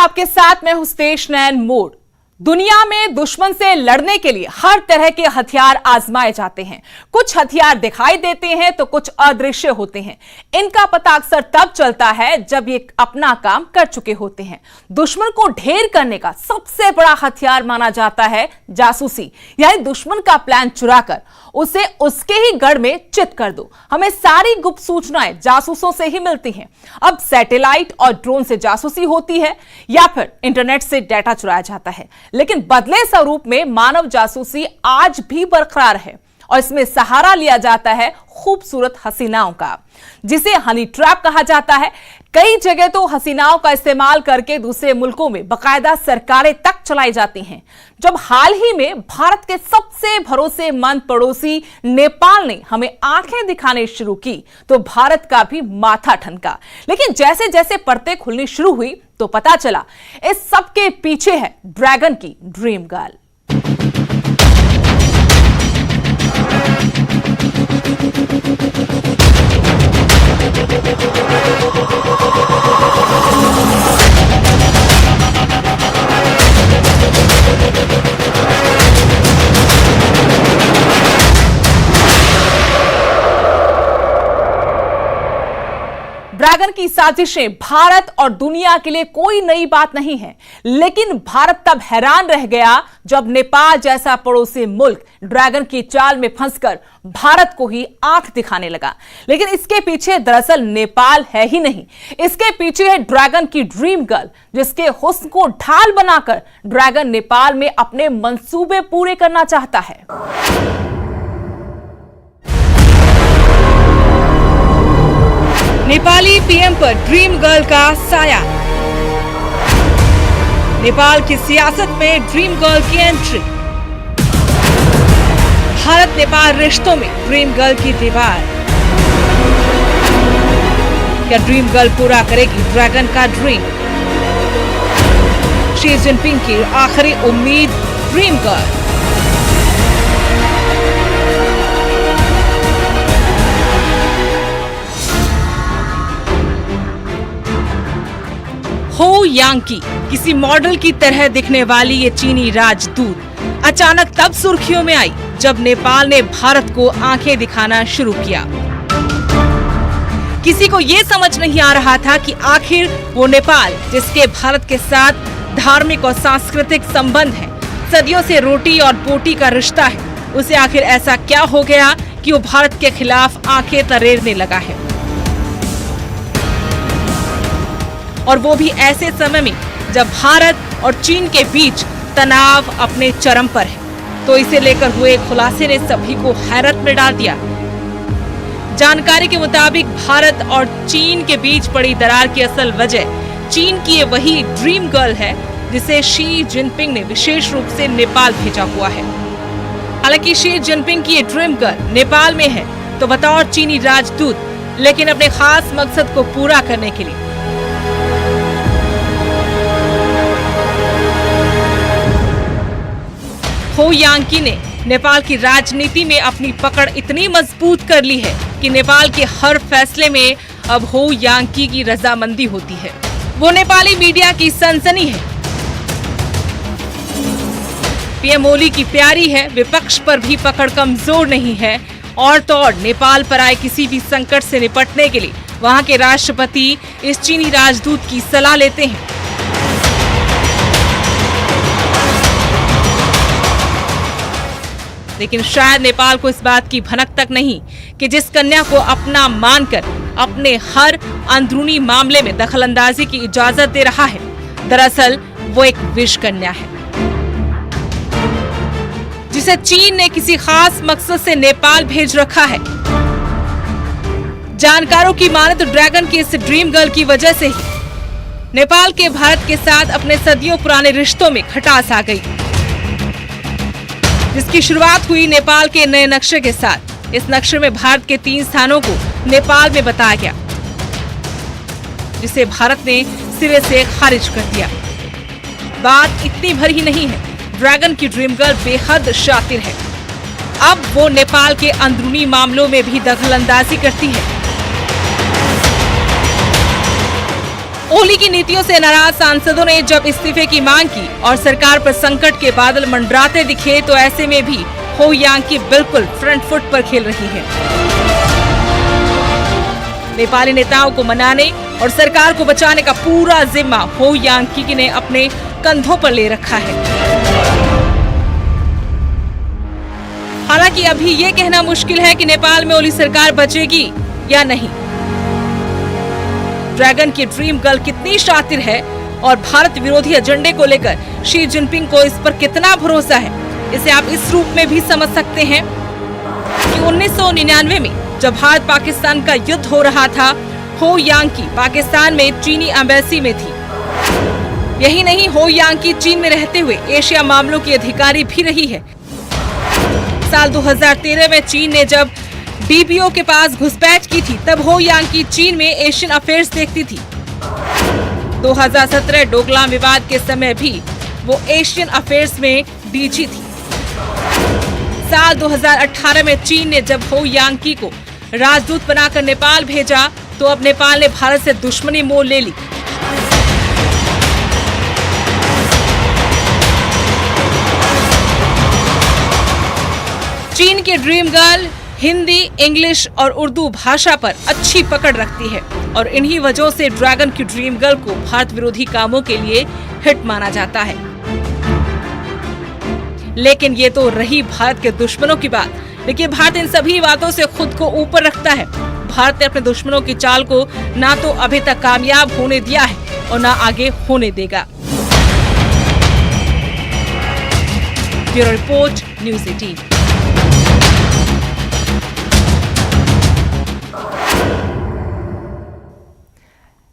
आपके साथ मैं हूं स्टेश नैन मोड। दुनिया में दुश्मन से लड़ने के लिए हर तरह के हथियार आजमाए जाते हैं। कुछ हथियार दिखाई देते हैं तो कुछ अदृश्य होते हैं। इनका पता अक्सर तब चलता है जब ये अपना काम कर चुके होते हैं। दुश्मन को ढेर करने का सबसे बड़ा हथियार माना जाता है जासूसी, यानी दुश्मन का प्लान चुराकर उसे उसके ही गढ़ में चित कर दो। हमें सारी गुप्त सूचनाएं जासूसों से ही मिलती हैं। अब सैटेलाइट और ड्रोन से जासूसी होती है या फिर इंटरनेट से डाटा चुराया जाता है, लेकिन बदले स्वरूप में मानव जासूसी आज भी बरकरार है और इसमें सहारा लिया जाता है खूबसूरत हसीनाओं का, जिसे हनी ट्रैप कहा जाता है। कई जगह तो हसीनाओं का इस्तेमाल करके दूसरे मुल्कों में बकायदा सरकारें तक चलाई जाती हैं। जब हाल ही में भारत के सबसे भरोसेमंद पड़ोसी नेपाल ने हमें आंखें दिखाने शुरू की तो भारत का भी माथा ठनका। लेकिन जैसे जैसे परतें खुलनी शुरू हुई तो पता चला इस सब के पीछे है ड्रैगन की ड्रीम गर्ल। ड्रैगन की साजिशें भारत और दुनिया के लिए कोई नई बात नहीं है, लेकिन भारत तब हैरान रह गया जब नेपाल जैसा पड़ोसी मुल्क ड्रैगन की चाल में फंसकर भारत को ही आंख दिखाने लगा। लेकिन इसके पीछे दरअसल नेपाल है ही नहीं, इसके पीछे है ड्रैगन की ड्रीम गर्ल, जिसके हुस्न को ढाल बनाकर ड्रैगन नेपाल में अपने मंसूबे पूरे करना चाहता है। नेपाली पीएम पर ड्रीम गर्ल का साया। नेपाल की सियासत में ड्रीम गर्ल की एंट्री। भारत नेपाल रिश्तों में ड्रीम गर्ल की दीवार। क्या ड्रीम गर्ल पूरा करेगी ड्रैगन का ड्रीम? शी जिनपिंग की आखिरी उम्मीद ड्रीम गर्ल। हो यांकी, किसी मॉडल की तरह दिखने वाली ये चीनी राजदूत अचानक तब सुर्खियों में आई जब नेपाल ने भारत को आंखें दिखाना शुरू किया। किसी को ये समझ नहीं आ रहा था कि आखिर वो नेपाल, जिसके भारत के साथ धार्मिक और सांस्कृतिक संबंध है, सदियों से रोटी और पोटी का रिश्ता है, उसे आखिर ऐसा क्या हो गया कि वो भारत के खिलाफ आंखें तरेरने लगा है। और वो भी ऐसे समय में जब भारत और चीन के बीच तनाव अपने चरम पर है। तो इसे लेकर हुए खुलासे ने सभी को हैरत में डाल दिया। जानकारी के मुताबिक भारत और चीन के बीच पड़ी दरार की असल वजह चीन की ये वही ड्रीम गर्ल है जिसे शी जिनपिंग ने विशेष रूप से नेपाल भेजा हुआ है। हालांकि शी जिनपिंग की ये ड्रीम गर्ल नेपाल में है तो बतौर चीनी राजदूत, लेकिन अपने खास मकसद को पूरा करने के लिए। हो यांकी ने नेपाल की राजनीति में अपनी पकड़ इतनी मजबूत कर ली है कि नेपाल के हर फैसले में अब हो यांकी की रजामंदी होती है। वो नेपाली मीडिया की सनसनी है। पीएम ओली की प्यारी है, विपक्ष पर भी पकड़ कमजोर नहीं है। और तो और नेपाल पर आए किसी भी संकट से निपटने के लिए वहां के राष्ट्रपति इस चीनी राजदूत की सलाह लेते हैं। लेकिन शायद नेपाल को इस बात की भनक तक नहीं कि जिस कन्या को अपना मानकर अपने हर अंदरूनी मामले में दखलंदाजी की इजाजत दे रहा है, दरअसल वो एक विष कन्या है, जिसे चीन ने किसी खास मकसद से नेपाल भेज रखा है। जानकारों की माने तो ड्रैगन की इस ड्रीम गर्ल की वजह से ही नेपाल के भारत के साथ अपने सदियों पुराने रिश्तों में खटास आ गई, जिसकी शुरुआत हुई नेपाल के नए नक्शे के साथ। इस नक्शे में भारत के 3 स्थानों को नेपाल में बताया गया, जिसे भारत ने सिरे से खारिज कर दिया। बात इतनी भर ही नहीं है, ड्रैगन की ड्रीम गर्ल बेहद शातिर है। अब वो नेपाल के अंदरूनी मामलों में भी दखलंदाजी करती है। ओली की नीतियों से नाराज सांसदों ने जब इस्तीफे की मांग की और सरकार पर संकट के बादल मंडराते दिखे, तो ऐसे में भी हो यांकी बिल्कुल फ्रंट फुट पर खेल रही है। नेपाली नेताओं को मनाने और सरकार को बचाने का पूरा जिम्मा हो यांकी ने अपने कंधों पर ले रखा है। हालांकि अभी ये कहना मुश्किल है कि नेपाल में ओली सरकार बचेगी या नहीं। ड्रैगन की ड्रीम गर्ल कितनी शातिर है और भारत विरोधी एजेंडे को लेकर शी जिनपिंग को इस पर कितना भरोसा है, इसे आप इस रूप में भी समझ सकते हैं कि 1999 में जब भारत पाकिस्तान का युद्ध हो रहा था, हो यांकी पाकिस्तान में चीनी एम्बेसी में थी। यही नहीं, हो यांकी चीन में रहते हुए एशिया मामलों की अधिकारी भी रही है। साल 2013 में चीन ने जब BPO के पास घुसपैठ की थी, तब हो यांकी चीन में एशियन अफेयर्स देखती थी। 2017 डोकलाम विवाद के समय भी वो एशियन अफेयर्स में DG थी। साल 2018 में चीन ने जब हो यांकी को राजदूत बनाकर नेपाल भेजा, तो अब नेपाल ने भारत से दुश्मनी मोल ले ली। चीन की ड्रीम गर्ल हिंदी, इंग्लिश और उर्दू भाषा पर अच्छी पकड़ रखती है और इन्हीं वजहों से ड्रैगन की ड्रीम गर्ल को भारत विरोधी कामों के लिए हिट माना जाता है। लेकिन ये तो रही भारत के दुश्मनों की बात। लेकिन भारत इन सभी बातों से खुद को ऊपर रखता है। भारत ने अपने दुश्मनों की चाल को ना तो अभी तक कामयाब होने दिया है और ना आगे होने देगा। Bureau report, news 18।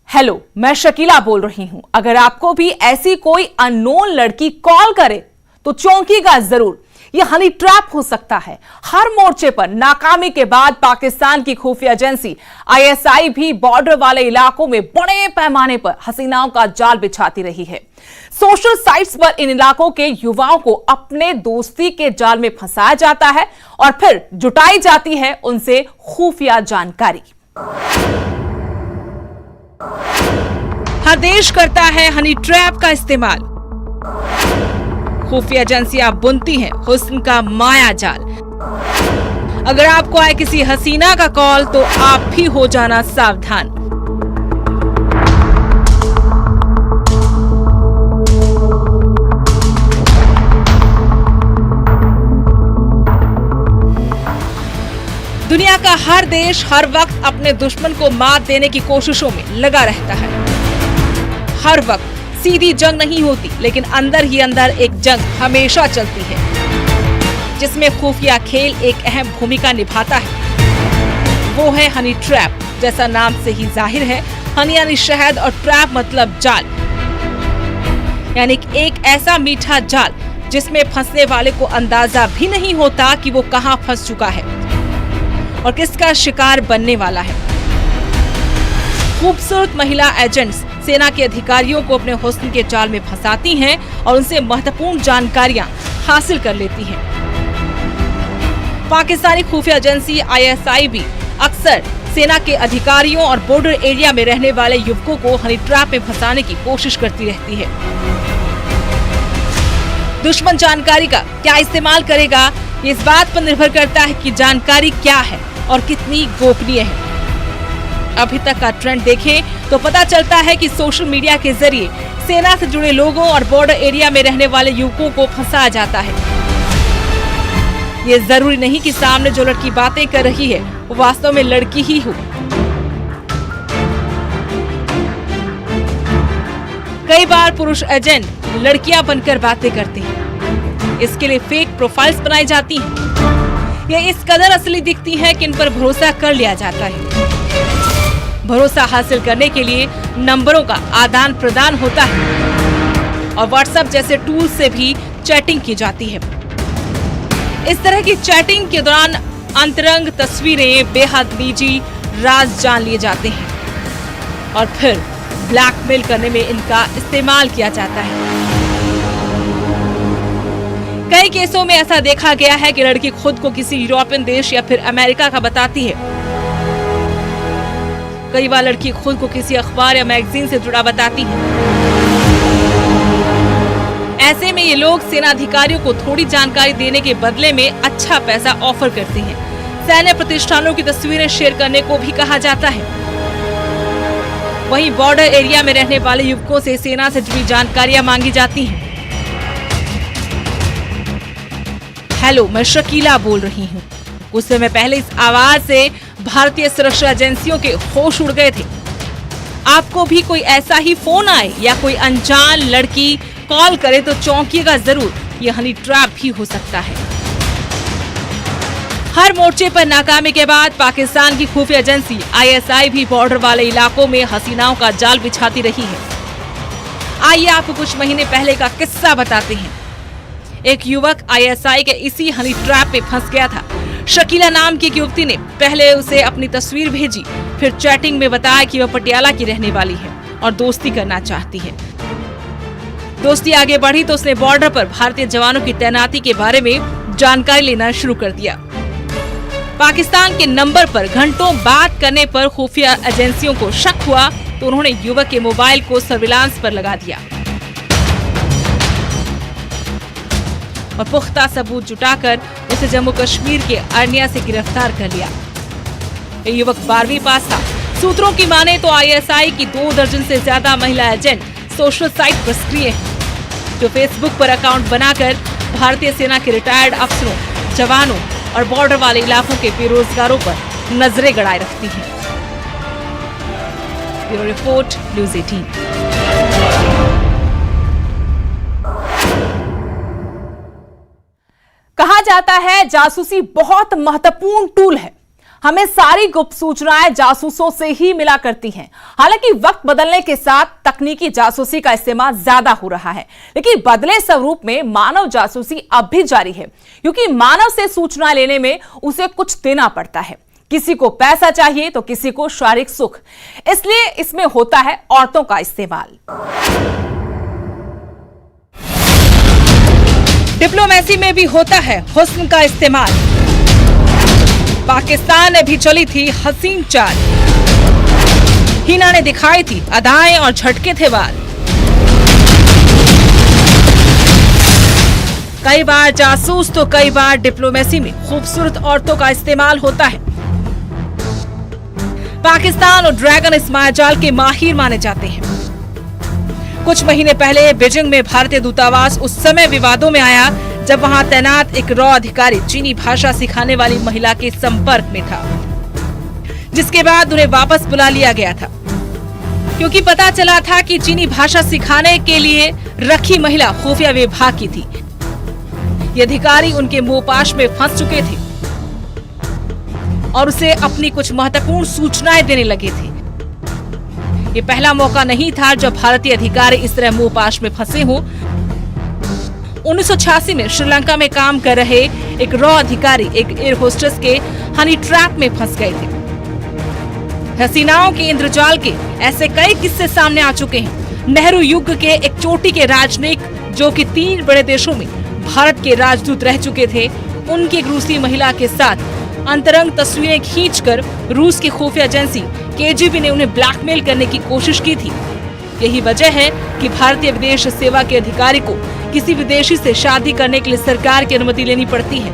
हेलो, मैं शकीला बोल रही हूं। अगर आपको भी ऐसी कोई अननोन लड़की कॉल करे तो चौंकीगा जरूर। यह हनी ट्रैप हो सकता है। हर मोर्चे पर नाकामी के बाद पाकिस्तान की खुफिया एजेंसी ISI भी बॉर्डर वाले इलाकों में बड़े पैमाने पर हसीनाओं का जाल बिछाती रही है। सोशल साइट्स पर इन इलाकों के युवाओं को अपने दोस्ती के जाल में फंसाया जाता है और फिर जुटाई जाती है उनसे खुफिया जानकारी। हर देश करता है हनी ट्रैप का इस्तेमाल। खुफिया एजेंसियां बुनती हैं हुस्न का माया जाल। अगर आपको आए किसी हसीना का कॉल तो आप भी हो जाना सावधान। दुनिया का हर देश हर वक्त अपने दुश्मन को मात देने की कोशिशों में लगा रहता है। हर वक्त सीधी जंग नहीं होती, लेकिन अंदर ही अंदर एक जंग हमेशा चलती है, जिसमें खुफिया खेल एक अहम भूमिका निभाता है। वो है हनी ट्रैप। जैसा नाम से ही जाहिर है, हनी यानी शहद और ट्रैप मतलब जाल, यानी एक ऐसा मीठा जाल जिसमें फंसने वाले को अंदाजा भी नहीं होता कि वो कहां फंस चुका है और किसका शिकार बनने वाला है। खूबसूरत महिला एजेंट्स सेना के अधिकारियों को अपने हुस्न के जाल में फंसाती हैं और उनसे महत्वपूर्ण जानकारियां हासिल कर लेती हैं। पाकिस्तानी खुफिया एजेंसी ISI भी अक्सर सेना के अधिकारियों और बॉर्डर एरिया में रहने वाले युवकों को हनी ट्रैप में फंसाने की कोशिश करती रहती है। दुश्मन जानकारी का क्या इस्तेमाल करेगा, ये इस बात पर निर्भर करता है कि जानकारी क्या है और कितनी गोपनीय है। अभी तक का ट्रेंड देखें तो पता चलता है कि सोशल मीडिया के जरिए सेना से जुड़े लोगों और बॉर्डर एरिया में रहने वाले युवकों को फंसाया जाता है। ये जरूरी नहीं कि सामने जो लड़की बातें कर रही है वो वास्तव में लड़की ही हो। कई बार पुरुष एजेंट लड़कियां बनकर बातें करते हैं। इसके लिए फेक प्रोफाइल्स बनाई जाती हैं। ये इस कदर असली दिखती हैं कि इन पर भरोसा कर लिया जाता है। भरोसा हासिल करने के लिए नंबरों का आदान प्रदान होता है और व्हाट्सएप जैसे टूल से भी चैटिंग की जाती है। इस तरह की चैटिंग के दौरान अंतरंग तस्वीरें, बेहद निजी राज जान लिए जाते हैं और फिर ब्लैकमेल करने में इनका इस्तेमाल किया जाता है। कई केसों में ऐसा देखा गया है कि लड़की खुद को किसी यूरोपियन देश या फिर अमेरिका का बताती है। कई बार लड़की खुद को किसी अखबार या मैगजीन से जुड़ा बताती है। ऐसे में ये लोग सेना अधिकारियों को थोड़ी जानकारी देने के बदले में अच्छा पैसा ऑफर करते हैं। सैन्य प्रतिष्ठानों की तस्वीरें शेयर करने को भी कहा जाता है। वहीं बॉर्डर एरिया में रहने वाले युवकों से सेना से जुड़ी जानकारियां मांगी जाती हैं। हेलो, मैं शकीला बोल रही हूँ। कुछ समय पहले इस आवाज से भारतीय सुरक्षा एजेंसियों के होश उड़ गए थे। आपको भी कोई ऐसा ही फोन आए या कोई अनजान लड़की कॉल करे तो चौंकिएगा जरूर, ये हनी ट्रैप भी हो सकता है। हर मोर्चे पर नाकामी के बाद पाकिस्तान की खुफिया एजेंसी ISI भी बॉर्डर वाले इलाकों में हसीनाओं का जाल बिछाती रही है। आइए आपको कुछ महीने पहले का किस्सा बताते हैं। एक युवक ISI के इसी हनी ट्रैप में फंस गया था। शकीला नाम की एक युवती ने पहले उसे अपनी तस्वीर भेजी, फिर चैटिंग में बताया कि वह पटियाला की रहने वाली है और दोस्ती करना चाहती है। दोस्ती आगे बढ़ी तो उसने बॉर्डर पर भारतीय जवानों की तैनाती के बारे में जानकारी लेना शुरू कर दिया। पाकिस्तान के नंबर पर घंटों बात करने पर खुफिया एजेंसियों को शक हुआ तो उन्होंने युवक के मोबाइल को सर्विलांस पर लगा दिया और पुख्ता सबूत जुटाकर उसे जम्मू कश्मीर के अरनिया से गिरफ्तार कर लिया। ये युवक 12वीं पास था। सूत्रों की माने तो ISI की 2 दर्जन से ज्यादा महिला एजेंट सोशल साइट पर सक्रिय हैं, जो फेसबुक पर अकाउंट बनाकर भारतीय सेना के रिटायर्ड अफसरों, जवानों और बॉर्डर वाले इलाकों के बेरोजगारों पर नजरें गड़ाए रखती हैं। Bureau report, news 18। कहा जाता है जासूसी बहुत महत्वपूर्ण टूल है। हमें सारी गुप्त सूचनाएं जासूसों से ही मिला करती हैं। हालांकि वक्त बदलने के साथ तकनीकी जासूसी का इस्तेमाल ज्यादा हो रहा है, लेकिन बदले स्वरूप में मानव जासूसी अब भी जारी है, क्योंकि मानव से सूचना लेने में उसे कुछ देना पड़ता है। किसी को पैसा चाहिए तो किसी को शारीरिक सुख, इसलिए इसमें होता है औरतों का इस्तेमाल। डिप्लोमेसी में भी होता है हुस्न का इस्तेमाल। पाकिस्तान में भी चली थी हसीन चाल। हिना ने दिखाई थी अदाएं और झटके थे बाल। कई बार जासूस तो कई बार डिप्लोमेसी में खूबसूरत औरतों का इस्तेमाल होता है। पाकिस्तान और ड्रैगन इस मायाजाल के माहिर माने जाते हैं। कुछ महीने पहले बीजिंग में भारतीय दूतावास उस समय विवादों में आया जब वहां तैनात एक रॉ अधिकारी चीनी भाषा सिखाने वाली महिला के संपर्क में था, जिसके बाद उन्हें वापस बुला लिया गया था, क्योंकि पता चला था कि चीनी भाषा सिखाने के लिए रखी महिला खुफिया विभाग की थी। ये अधिकारी उनके मोहपाश में फंस चुके थे और उसे अपनी कुछ महत्वपूर्ण सूचनाएं देने लगे थे। ये पहला मौका नहीं था जब भारतीय अधिकारी इस तरह मोहपाश में फंसे हों। 1986 में श्रीलंका में काम कर रहे एक रॉ अधिकारी एक एयर होस्टेस के हनी ट्रैप में फंस गए थे। हसीनाओं के इंद्रजाल के ऐसे कई किस्से सामने आ चुके हैं। नेहरू युग के एक चोटी के राजनयिक जो कि 3 बड़े देशों में भारत के राजदूत रह चुके थे, उनकी एक रूसी महिला के साथ अंतरंग तस्वीरें खींचकर रूस की खुफिया एजेंसी KGB ने उन्हें ब्लैकमेल करने की कोशिश की थी। यही वजह है कि भारतीय विदेश सेवा के अधिकारी को किसी विदेशी से शादी करने के लिए सरकार की अनुमति लेनी पड़ती है,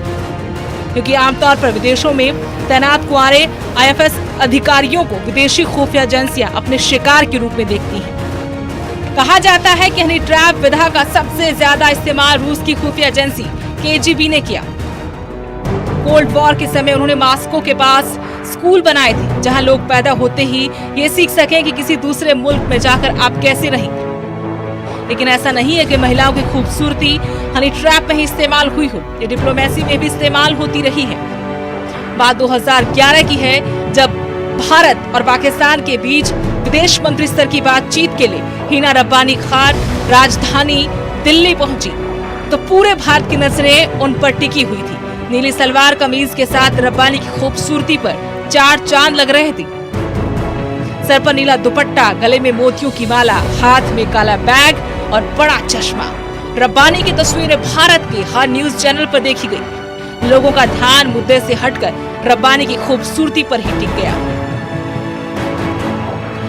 क्योंकि आमतौर पर विदेशों में तैनात कुंवारे IFS अधिकारियों को विदेशी खुफिया एजेंसियां अपने शिकार के रूप में देखती हैं। कहा जाता है कि हनी ट्रैप विधा का सबसे ज्यादा इस्तेमाल रूस की खुफिया एजेंसी KGB ने किया। कोल्ड वॉर के समय उन्होंने मॉस्को के पास स्कूल बनाए थे, जहां लोग पैदा होते ही ये सीख सकें कि किसी दूसरे मुल्क में जाकर आप कैसे रहें। लेकिन ऐसा नहीं है कि महिलाओं की खूबसूरती हनी ट्रैप में ही इस्तेमाल हुई हो, ये डिप्लोमेसी में भी इस्तेमाल होती रही है। बात 2011 की है, जब भारत और पाकिस्तान के बीच विदेश मंत्री स्तर की बातचीत के लिए हिना रब्बानी खान राजधानी दिल्ली पहुंची, तो पूरे भारत की नजरें उन पर टिकी हुई थी। नीली सलवार कमीज के साथ रब्बानी की खूबसूरती पर 4 चांद लग रहे थे। सर पर नीला दुपट्टा, गले में मोतियों की माला, हाथ में काला बैग और बड़ा चश्मा। रब्बानी की तस्वीरें भारत के हर न्यूज चैनल पर देखी गई। लोगों का ध्यान मुद्दे से हटकर रब्बानी की खूबसूरती पर ही टिक गया।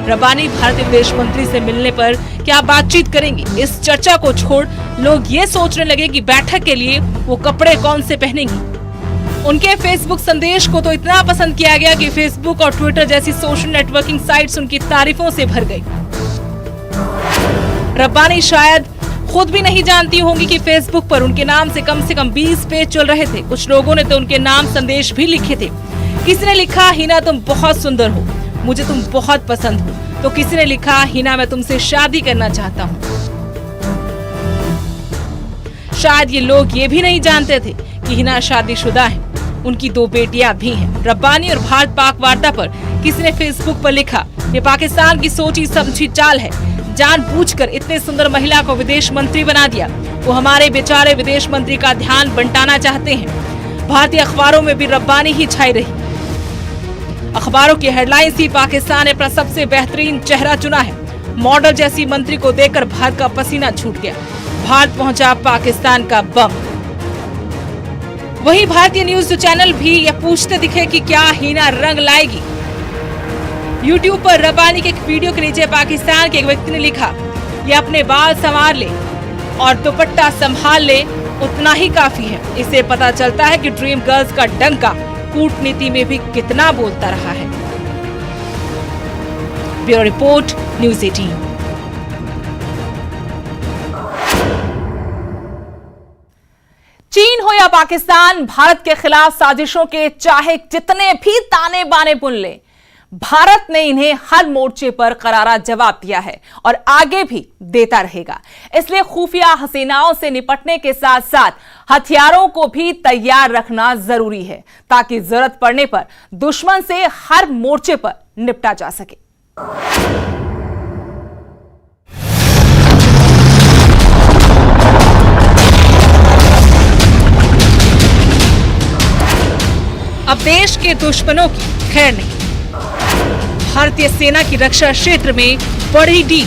रब्बानी भारतीय विदेश मंत्री से मिलने पर क्या बातचीत करेंगी, इस चर्चा को छोड़ लोग ये सोचने लगे कि बैठक के लिए वो कपड़े कौन से पहनेंगी। उनके फेसबुक संदेश को तो इतना पसंद किया गया कि फेसबुक और ट्विटर जैसी सोशल नेटवर्किंग साइट्स उनकी तारीफों से भर गई। रब्बानी शायद खुद भी नहीं जानती होंगी कि फेसबुक पर उनके नाम से कम 20 पेज चल रहे थे। कुछ लोगों ने तो उनके नाम संदेश भी लिखे थे। किसी ने लिखा, हिना तुम बहुत सुंदर हो, मुझे तुम बहुत पसंद हो। तो किसी ने लिखा, हिना मैं तुमसे शादी करना चाहता हूँ। शायद ये लोग ये भी नहीं जानते थे कि हिना शादीशुदा है, उनकी 2 बेटियां भी हैं। रब्बानी और भारत पाक वार्ता पर किसी ने फेसबुक पर लिखा, ये पाकिस्तान की सोची समझी चाल है, जानबूझकर इतने सुंदर महिला को विदेश मंत्री बना दिया। वो हमारे बेचारे विदेश मंत्री का ध्यान बंटाना चाहते हैं। भारतीय अखबारों में भी रब्बानी ही छाई रही। अखबारों की हेडलाइन थी, पाकिस्तान ने अपना सबसे बेहतरीन चेहरा चुना है। मॉडल जैसी मंत्री को देखकर भारत का पसीना छूट गया। भारत पहुंचा पाकिस्तान का बम। वही भारतीय न्यूज चैनल भी यह पूछते दिखे कि क्या हिना रंग लाएगी। YouTube पर रब्बानी के एक वीडियो के नीचे पाकिस्तान के एक व्यक्ति ने लिखा, ये अपने बाल संवार ले और दुपट्टा संभाल ले, उतना ही काफी है। इससे पता चलता है कि ड्रीम गर्ल्स का डंका कूटनीति में भी कितना बोलता रहा है। Bureau report, news 18। चीन हो या पाकिस्तान, भारत के खिलाफ साजिशों के चाहे जितने भी ताने बाने बुन ले, भारत ने इन्हें हर मोर्चे पर करारा जवाब दिया है और आगे भी देता रहेगा। इसलिए खुफिया हसीनाओं से निपटने के साथ साथ हथियारों को भी तैयार रखना जरूरी है, ताकि जरूरत पड़ने पर दुश्मन से हर मोर्चे पर निपटा जा सके। अब देश के दुश्मनों की खैर नहीं। भारतीय सेना की रक्षा क्षेत्र में बड़ी डील।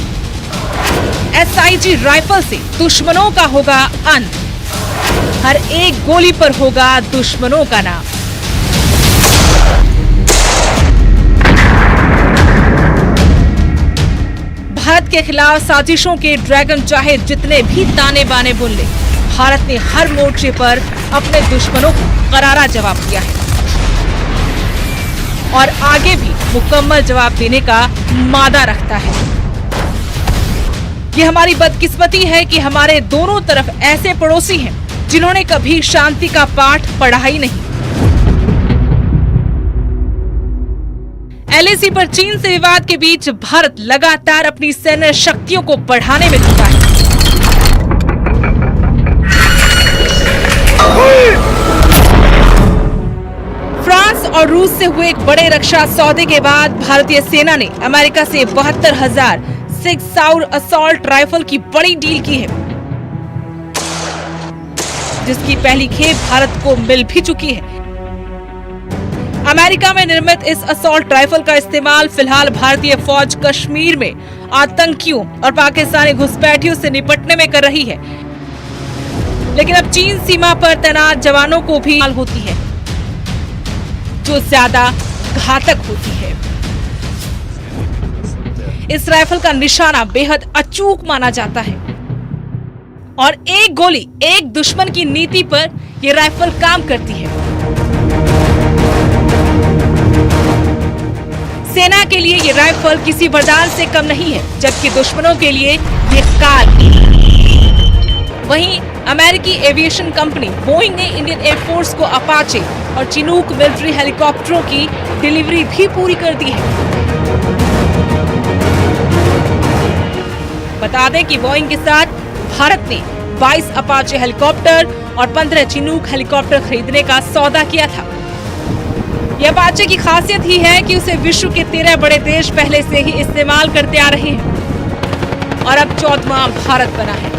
SIG राइफल से दुश्मनों का होगा अंत। हर एक गोली पर होगा दुश्मनों का नाम। भारत के खिलाफ साजिशों के ड्रैगन चाहे जितने भी ताने बाने बुन ले, भारत ने हर मोर्चे पर अपने दुश्मनों को करारा जवाब दिया है और आगे भी मुकम्मल जवाब देने का मादा रखता है। ये हमारी बदकिस्मती है कि हमारे दोनों तरफ ऐसे पड़ोसी हैं जिन्होंने कभी शांति का पाठ पढ़ा ही नहीं। LAC पर चीन से विवाद के बीच भारत लगातार अपनी सैन्य शक्तियों को बढ़ाने में जुटा है। फ्रांस और रूस से हुए एक बड़े रक्षा सौदे के बाद भारतीय सेना ने अमेरिका से 72,000 सिक्स साउर असॉल्ट राइफल की बड़ी डील की है, जिसकी पहली खेप भारत को मिल भी चुकी है। अमेरिका में निर्मित इस असॉल्ट राइफल का इस्तेमाल फिलहाल भारतीय फौज कश्मीर में आतंकियों और पाकिस्तानी घुसपैठियों से निपटने में कर रही है, लेकिन अब चीन सीमा पर तैनात जवानों को भी हाल होती है जो ज्यादा घातक होती है। इस राइफल का निशाना बेहद अचूक माना जाता है और एक गोली एक दुश्मन की नीति पर यह राइफल काम करती है। सेना के लिए यह राइफल किसी वरदान से कम नहीं है, जबकि दुश्मनों के लिए यह काल है। वहीं अमेरिकी एविएशन कंपनी बोइंग ने इंडियन एयरफोर्स को अपाचे और चिनूक मिलिट्री हेलीकॉप्टरों की डिलीवरी भी पूरी कर दी है। बता दें कि बोइंग के साथ भारत ने 22 अपाचे हेलीकॉप्टर और 15 चिनूक हेलीकॉप्टर खरीदने का सौदा किया था। यह अपाचे की खासियत ही है कि उसे विश्व के 13 बड़े देश पहले से ही इस्तेमाल करते आ रहे हैं और अब 14वां भारत बना है,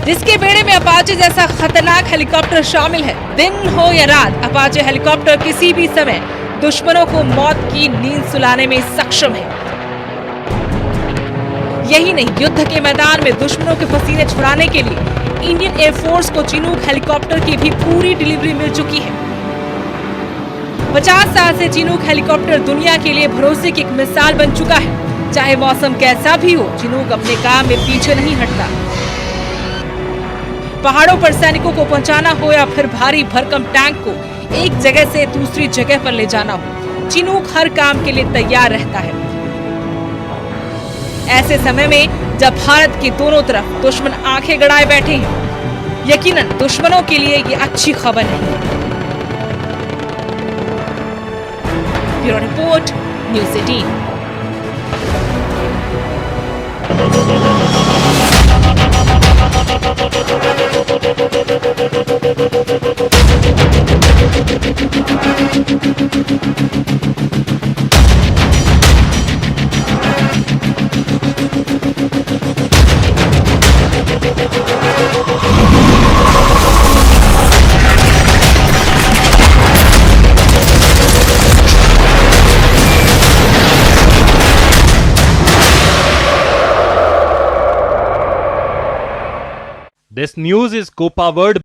जिसके बेड़े में अपाचे जैसा खतरनाक हेलीकॉप्टर शामिल है। दिन हो या रात, अपाचे हेलीकॉप्टर किसी भी समय दुश्मनों को मौत की नींद सुलाने में सक्षम है। यही नहीं, युद्ध के मैदान में दुश्मनों के पसीने छुड़ाने के लिए इंडियन एयरफोर्स को चिनूक हेलीकॉप्टर की भी पूरी डिलीवरी मिल चुकी है। 50 साल से चिनूक हेलीकॉप्टर दुनिया के लिए भरोसे की एक मिसाल बन चुका है। चाहे मौसम कैसा भी हो, चिनूक अपने काम में पीछे नहीं हटता। पहाड़ों पर सैनिकों को पहुंचाना हो या फिर भारी भरकम टैंक को एक जगह से दूसरी जगह पर ले जाना हो, चिनूक हर काम के लिए तैयार रहता है। ऐसे समय में जब भारत के दोनों तरफ दुश्मन आंखें गड़ाए बैठे हैं, यकीनन दुश्मनों के लिए ये अच्छी खबर नहीं। Bureau report, news 18। This news is co-powered